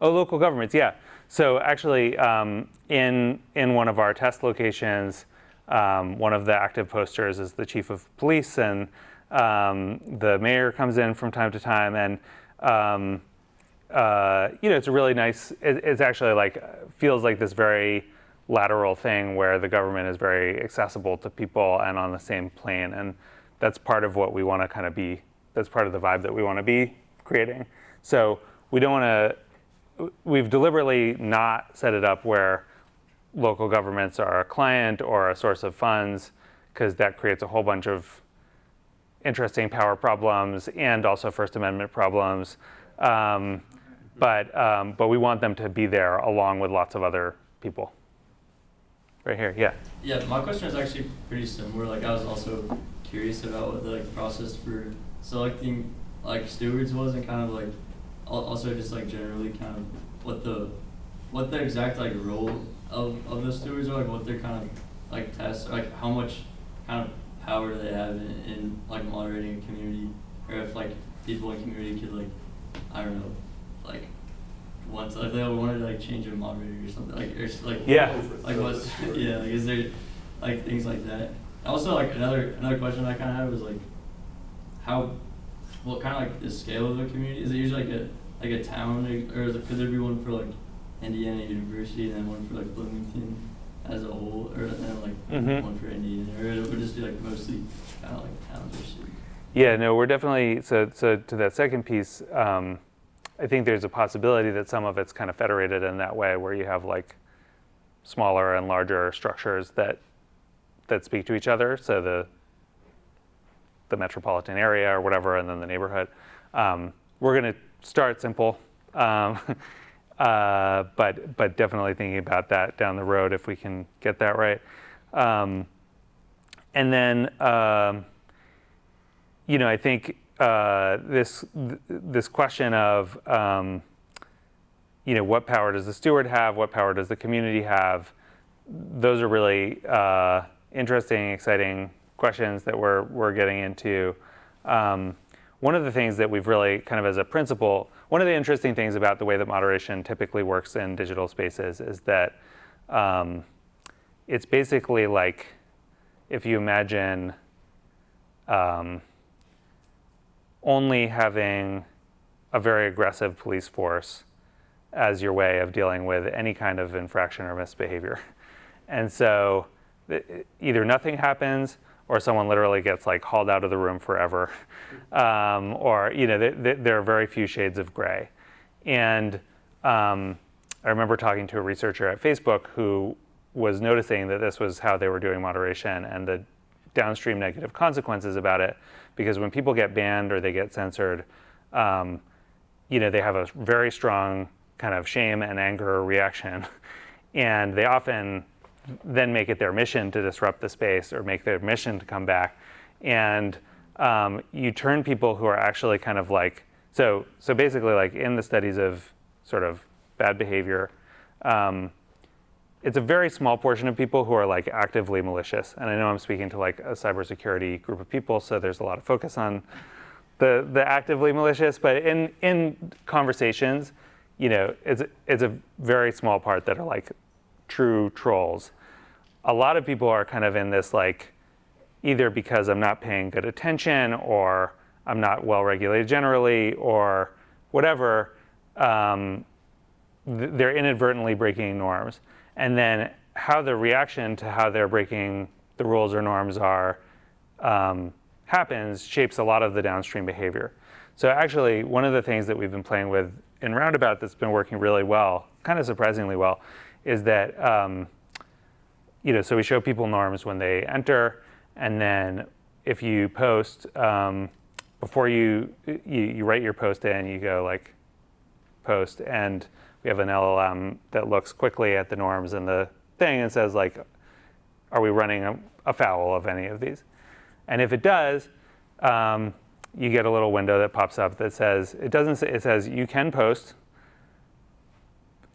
local governments. Yeah. So actually, in one of our test locations, one of the active posters is the chief of police, and the mayor comes in from time to time, and it's a really nice. It's actually like feels like this very lateral thing where the government is very accessible to people and on the same plane, and that's part of what we want to kind of be. That's part of the vibe that we want to be creating. So we don't want to. We've deliberately not set it up where local governments are a client or a source of funds, because that creates a whole bunch of interesting power problems and also First Amendment problems. But we want them to be there along with lots of other people. Right here, yeah.
Yeah, my question is actually pretty similar. Like, I was also curious about what the process for selecting like stewards was, and kind of like also just like generally kind of what the exact like role of the stewards are, like what their kind of like tests, like how much kind of power do they have in like moderating a community, or if like people in community could like, I don't know, like once if they wanted to like change a moderator or something, like or like
Yeah.
like what's yeah, like is there like things like that. Also, like another question I kind of had was like what kind of like the scale of the community, is it usually like a town, or could there be one for like Indiana University and then one for like Bloomington as a whole, or then like one for Indiana, or it would just be like mostly kind of like towns or cities?
Yeah, no, we're definitely, so to that second piece, I think there's a possibility that some of it's kind of federated in that way, where you have like smaller and larger structures that speak to each other. So the metropolitan area or whatever, and then the neighborhood. We're going to start simple, but definitely thinking about that down the road if we can get that right. And then, I think this question of, what power does the steward have? What power does the community have? Those are really interesting, exciting questions that we're getting into. One of the things that we've really kind of as a principle, one of the interesting things about the way that moderation typically works in digital spaces is that it's basically like if you imagine only having a very aggressive police force as your way of dealing with any kind of infraction or misbehavior. And so either nothing happens, or someone literally gets like hauled out of the room forever, or there are very few shades of gray. And I remember talking to a researcher at Facebook who was noticing that this was how they were doing moderation and the downstream negative consequences about it, because when people get banned or they get censored, they have a very strong kind of shame and anger reaction, and they often then make it their mission to disrupt the space or make their mission to come back. And you turn people who are actually kind of like, so basically like in the studies of sort of bad behavior, it's a very small portion of people who are like actively malicious. And I know I'm speaking to like a cybersecurity group of people, so there's a lot of focus on the actively malicious, but in conversations, it's a very small part that are like true trolls. A lot of people are kind of in this like, either because I'm not paying good attention, or I'm not well regulated generally, or whatever, they're inadvertently breaking norms. And then how the reaction to how they're breaking the rules or norms are happens shapes a lot of the downstream behavior. So actually, one of the things that we've been playing with in Roundabout that's been working really well, kind of surprisingly well, is that, so we show people norms when they enter, and then if you post, before you write your post in, you go like post, and we have an LLM that looks quickly at the norms and the thing and says like, are we running afoul of any of these? And if it does, you get a little window that pops up that says, it says you can post.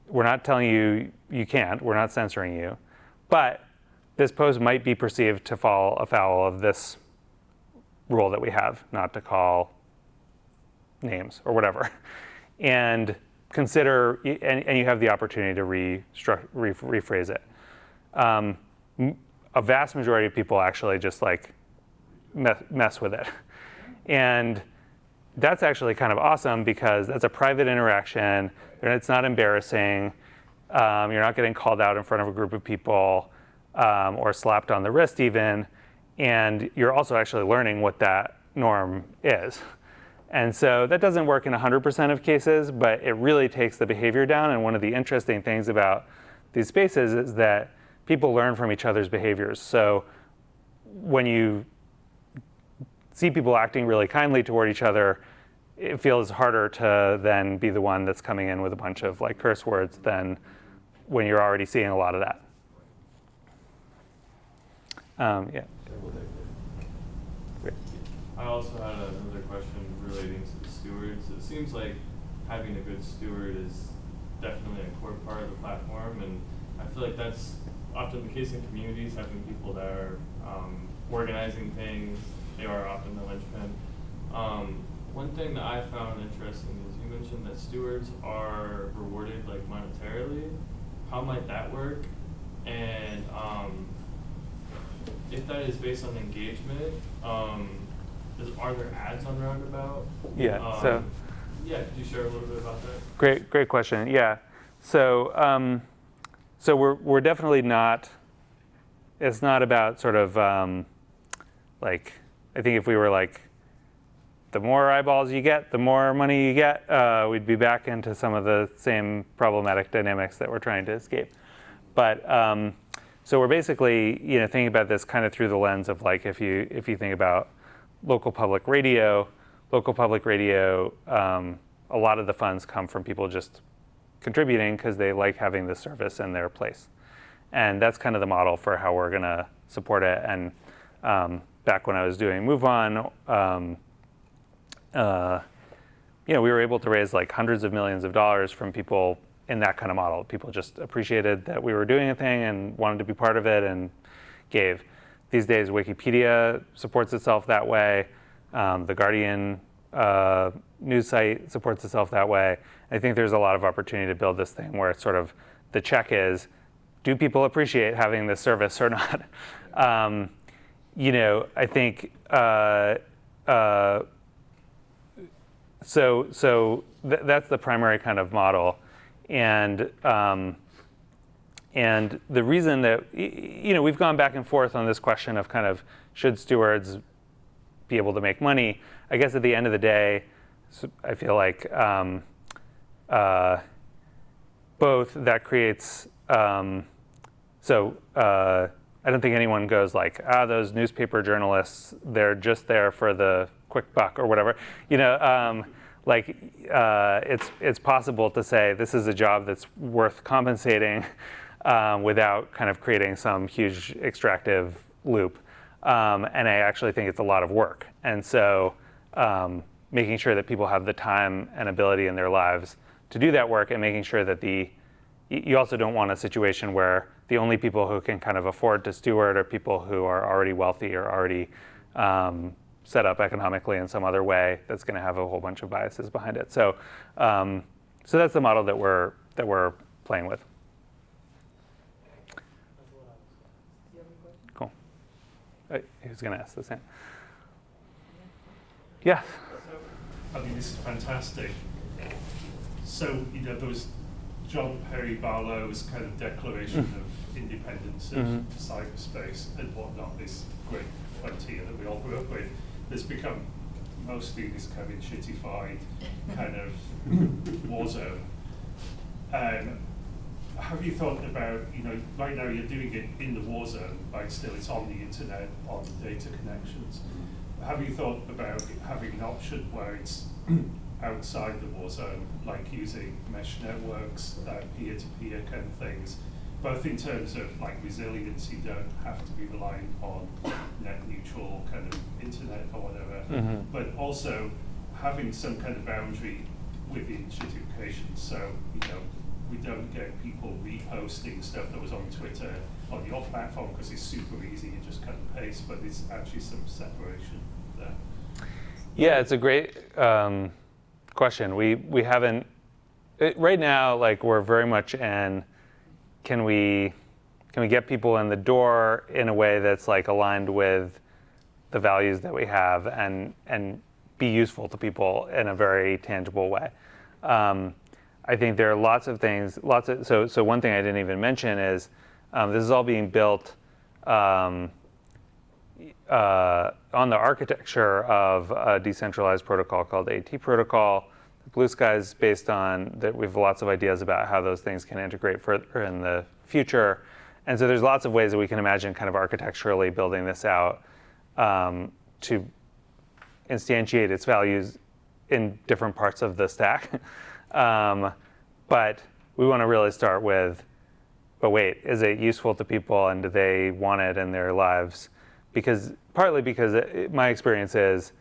We're not telling you you can't, we're not censoring you, but this post might be perceived to fall afoul of this rule that we have, not to call names or whatever. And consider, and you have the opportunity to rephrase it. A vast majority of people actually just like mess with it. And that's actually kind of awesome because that's a private interaction. It's not embarrassing. You're not getting called out in front of a group of people or slapped on the wrist even. And you're also actually learning what that norm is. And so that doesn't work in 100% of cases, but it really takes the behavior down. And one of the interesting things about these spaces is that people learn from each other's behaviors. So when you see people acting really kindly toward each other, it feels harder to then be the one that's coming in with a bunch of like curse words than when you're already seeing a lot of that. Yeah. Great.
I also had another question relating to the stewards. It seems like having a good steward is definitely a core part of the platform, and I feel like that's often the case in communities, having people that are organizing things. They are often the linchpin. One thing that I found interesting is you mentioned that stewards are rewarded like monetarily. How might that work? And if that is based on engagement, are there ads on Roundabout?
Yeah.
Yeah, could you share a little bit about that?
Great question. Yeah. So we're definitely not. It's not about sort of like, I think if we were like, the more eyeballs you get, the more money you get, we'd be back into some of the same problematic dynamics that we're trying to escape. But so we're basically, thinking about this kind of through the lens of like, if you think about local public radio, a lot of the funds come from people just contributing because they like having this service in their place. And that's kind of the model for how we're going to support it. And back when I was doing Move On, we were able to raise like hundreds of millions of dollars from people in that kind of model. People just appreciated that we were doing a thing and wanted to be part of it and gave. These days, Wikipedia supports itself that way. The Guardian news site supports itself that way. I think there's a lot of opportunity to build this thing where it's sort of the check is, do people appreciate having this service or not? I think that's the primary kind of model, and the reason that we've gone back and forth on this question of kind of should stewards be able to make money. I guess at the end of the day, I feel like both that creates. I don't think anyone goes like, those newspaper journalists, they're just there for the quick buck or whatever. It's possible to say this is a job that's worth compensating without kind of creating some huge extractive loop. And I actually think it's a lot of work. And so making sure that people have the time and ability in their lives to do that work, and making sure that you also don't want a situation where the only people who can kind of afford to steward are people who are already wealthy or already set up economically in some other way that's going to have a whole bunch of biases behind it. So that's the model that we're playing with. Cool. Who's going to ask the same? Yeah.
This is fantastic. So, there was John Perry Barlow's kind of declaration of independence of cyberspace and whatnot, this great frontier that we all grew up with, that's become mostly this kind of shittified kind of war zone. Have you thought about, right now you're doing it in the war zone, but still it's on the internet, on data connections. Have you thought about having an option where it's outside the war zone, like using mesh networks, peer-to-peer kind of things, both in terms of like resilience, you don't have to be relying on net neutral kind of internet or whatever, but also having some kind of boundary within certifications. So, we don't get people reposting stuff that was on Twitter on your platform because it's super easy, you just cut and paste, but there's actually some separation there.
Yeah, it's a great question. We haven't, right now, like we're very much in, can we get people in the door in a way that's like aligned with the values that we have and be useful to people in a very tangible way. I think there are lots of things, so one thing I didn't even mention is this is all being built on the architecture of a decentralized protocol called the AT protocol. Blue Sky is based on that. We have lots of ideas about how those things can integrate further in the future. And so there's lots of ways that we can imagine kind of architecturally building this out to instantiate its values in different parts of the stack. But we want to really start with, but wait, is it useful to people and do they want it in their lives? Partly because my experience is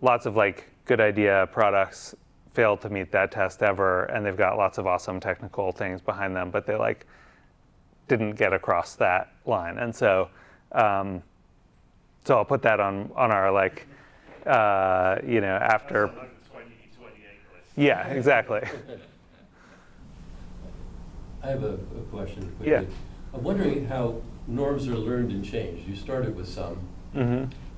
lots of like good idea products fail to meet that test ever, and they've got lots of awesome technical things behind them, but they like didn't get across that line. And so I'll put that on our like after.
Like the 2028 list.
Yeah, exactly.
I have a question quickly.
Yeah.
I'm wondering how norms are learned and changed. You started with some.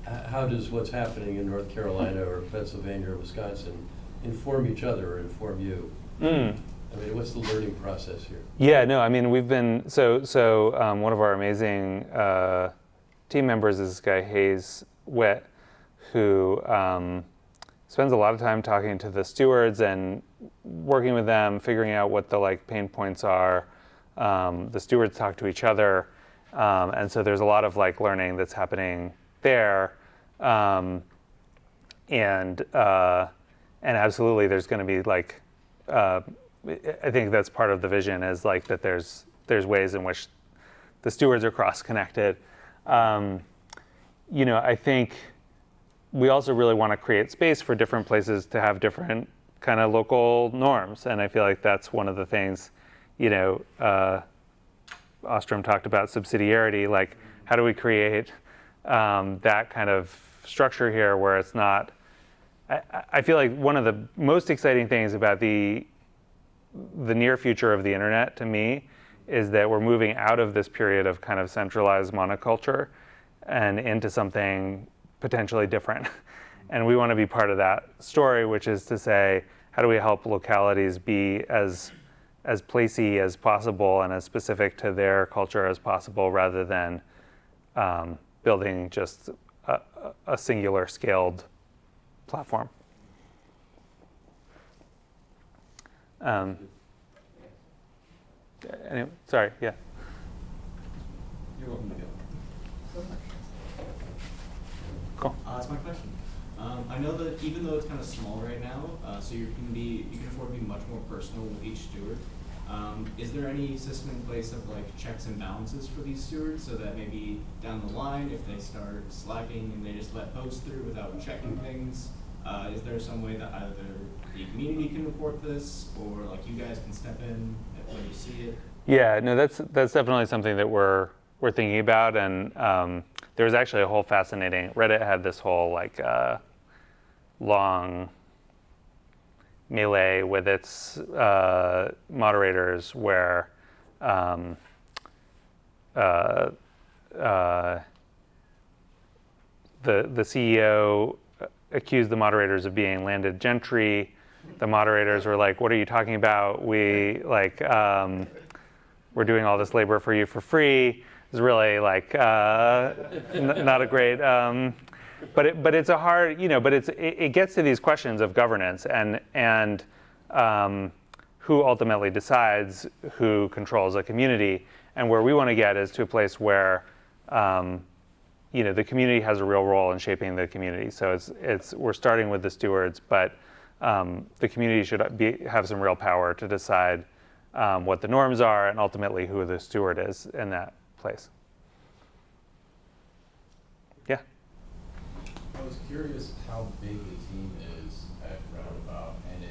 How does what's happening in North Carolina or Pennsylvania or Wisconsin inform each other or inform you? I mean, what's the learning process here?
Yeah, no, I mean, we've been, one of our amazing team members is this guy, Hayes Witt, who spends a lot of time talking to the stewards and working with them, figuring out what the like pain points are. The stewards talk to each other. And so there's a lot of like learning that's happening there. And absolutely there's going to be like, I think that's part of the vision is like that there's ways in which the stewards are cross-connected. I think we also really want to create space for different places to have different kind of local norms. And I feel like that's one of the things, Ostrom talked about subsidiarity, like how do we create that kind of structure here where it's not, I feel like one of the most exciting things about the near future of the internet to me is that we're moving out of this period of kind of centralized monoculture and into something potentially different. And we want to be part of that story, which is to say, how do we help localities be as placey as possible and as specific to their culture as possible rather than building just a singular scaled platform. Anyway, sorry, yeah.
You're welcome to go.
Cool.
That's my question. I know that even though it's kind of small right now, so you can afford to be much more personal with each steward. Is there any system in place of like checks and balances for these stewards so that maybe down the line, if they start slacking and they just let posts through without checking things, is there some way that either the community can report this or like you guys can step in when you see it?
Yeah, no, that's definitely something that we're thinking about, and there was actually a whole fascinating. Reddit had this whole like long melee with its moderators where the CEO accused the moderators of being landed gentry. The moderators were like, "What are you talking about? We like we're doing all this labor for you for free." It's really like not a great. But it's a hard, but it gets to these questions of governance and who ultimately decides who controls a community, and where we want to get is to a place where the community has a real role in shaping the community. So we're starting with the stewards, but the community should have some real power to decide what the norms are and ultimately who the steward is in that place. Yeah.
I was curious how big the team is at Roundabout, and if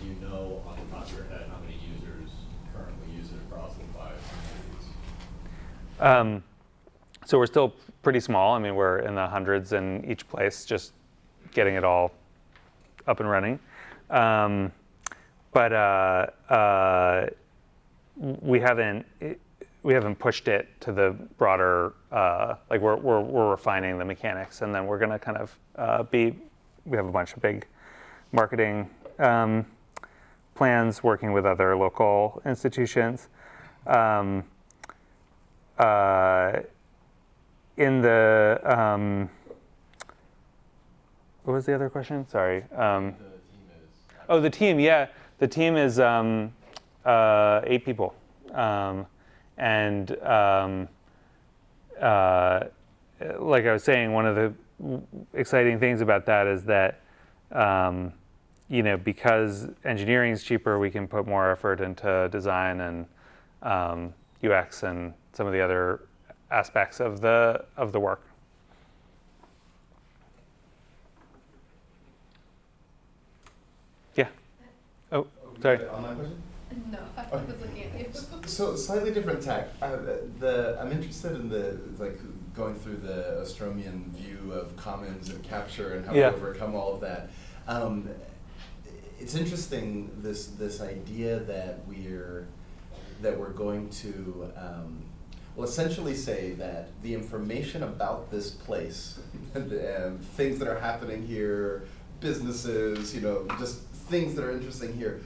you know on the top of your head how many users currently use it across the 5 communities.
So we're still pretty small. I mean, we're in the hundreds in each place, just getting it all up and running. But we haven't pushed it to the broader. Like we're refining the mechanics, and then we're going to kind of we have a bunch of big marketing plans, working with other local institutions. In the what was the other question? Sorry.
The team is.
Oh, the team. Yeah, the team is 8 people, and like I was saying, one of the exciting things about that is that because engineering is cheaper, we can put more effort into design and UX and some of the other aspects of the work. Yeah. Oh, sorry.
Online question?
No, I was looking at you.
So slightly different tack. I'm interested in the going through the Ostromian view of commons and capture and how we overcome all of that. It's interesting this idea that we're going to essentially say that the information about this place, things that are happening here, businesses, just things that are interesting here,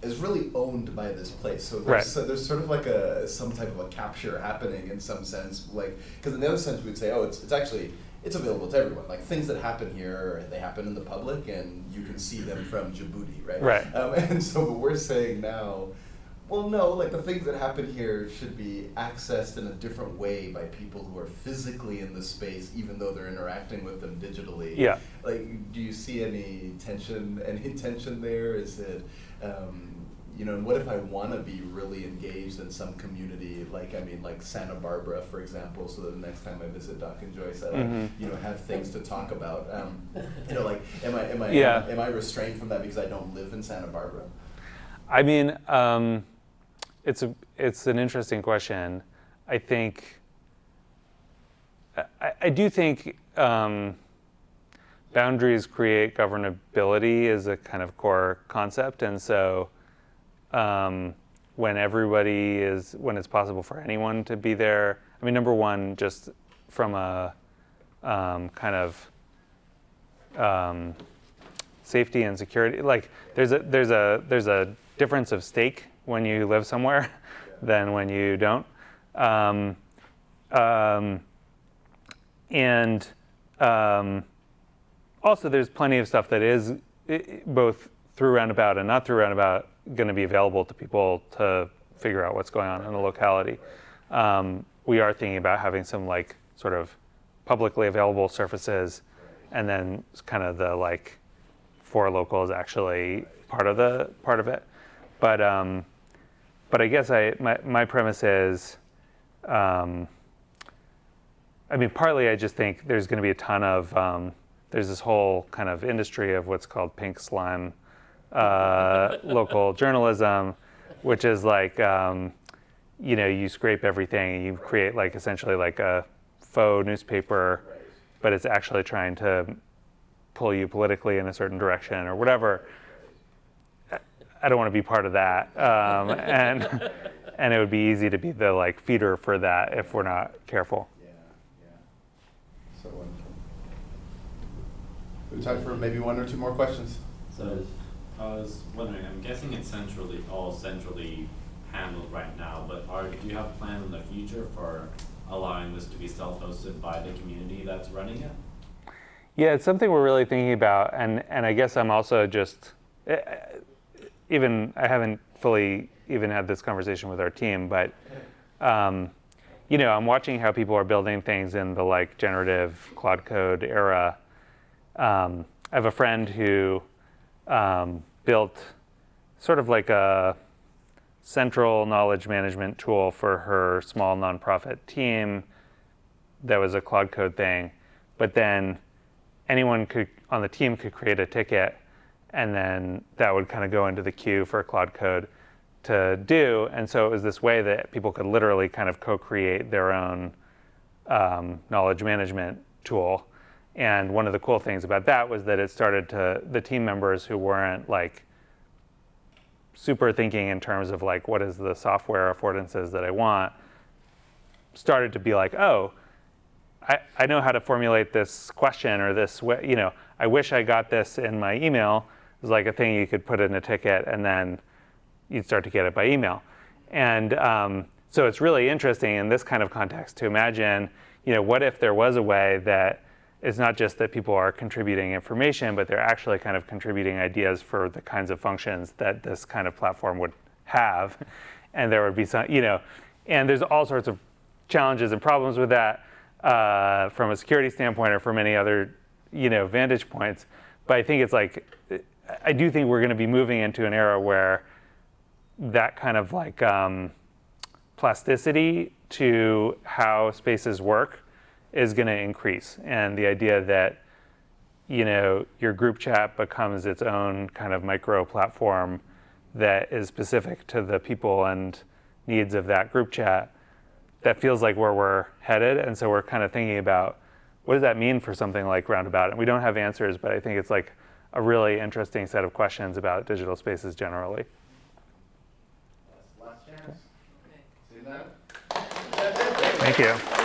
is really owned by this place. So there's sort of like some type of a capture happening in some sense, because in the other sense we'd say, it's available to everyone. Like things that happen here, they happen in the public, and you can see them from Djibouti, right?
Right.
And so what we're saying now, well, no, the things that happen here should be accessed in a different way by people who are physically in the space, even though they're interacting with them digitally.
Yeah.
Do you see any tension there? Is it, and what if I want to be really engaged in some community, like Santa Barbara, for example, so that the next time I visit Doc and Joyce, I have things to talk about. Am I restrained from that because I don't live in Santa Barbara?
I mean, it's an interesting question. I think I do think boundaries create governability is a kind of core concept, and so when it's possible for anyone to be there. I mean, number one, just from a kind of safety and security, there's a difference of stake when you live somewhere than when you don't. Also, there's plenty of stuff that is both through Roundabout and not through Roundabout going to be available to people to figure out what's going on in the locality. We are thinking about having some sort of publicly available surfaces, and then kind of the for locals actually part of it. But I guess my premise is, partly I just think there's going to be a ton of there's this whole kind of industry of what's called pink slime local journalism, which is you scrape everything and you create essentially a faux newspaper, but it's actually trying to pull you politically in a certain direction or whatever. I don't want to be part of that, and it would be easy to be the feeder for that if we're not careful.
Yeah. So wonderful. We have time for maybe 1 or 2 more questions.
So I was wondering, I'm guessing it's all centrally handled right now, but do you have plans in the future for allowing this to be self-hosted by the community that's running it?
Yeah, it's something we're really thinking about, and I guess I'm also just I haven't fully even had this conversation with our team, but I'm watching how people are building things in the generative Claude Code era. I have a friend who built sort of a central knowledge management tool for her small nonprofit team that was a Claude Code thing, but then anyone on the team could create a ticket, and then that would kind of go into the queue for Claude Code to do. And so it was this way that people could literally kind of co-create their own knowledge management tool. And one of the cool things about that was that it started to, the team members who weren't like super thinking in terms of like, what is the software affordances that I want, started to be like, oh, I know how to formulate this question or this way, you know, I wish I got this in my email. It was like a thing you could put in a ticket and then you'd start to get it by email. And so it's really interesting in this kind of context to imagine, you know, what if there was a way that it's not just that people are contributing information, but they're actually kind of contributing ideas for the kinds of functions that this kind of platform would have. And there would be some, you know, and there's all sorts of challenges and problems with that from a security standpoint or from any other, you know, vantage points. But I think it's like, I do think we're going to be moving into an era where that kind of like plasticity to how spaces work is going to increase. And the idea that, you know, your group chat becomes its own kind of micro platform that is specific to the people and needs of that group chat, that feels like where we're headed. And so we're kind of thinking about, what does that mean for something like Roundabout? And we don't have answers, but I think it's like a really interesting set of questions about digital spaces generally.
Last chance. See that?
Thank you.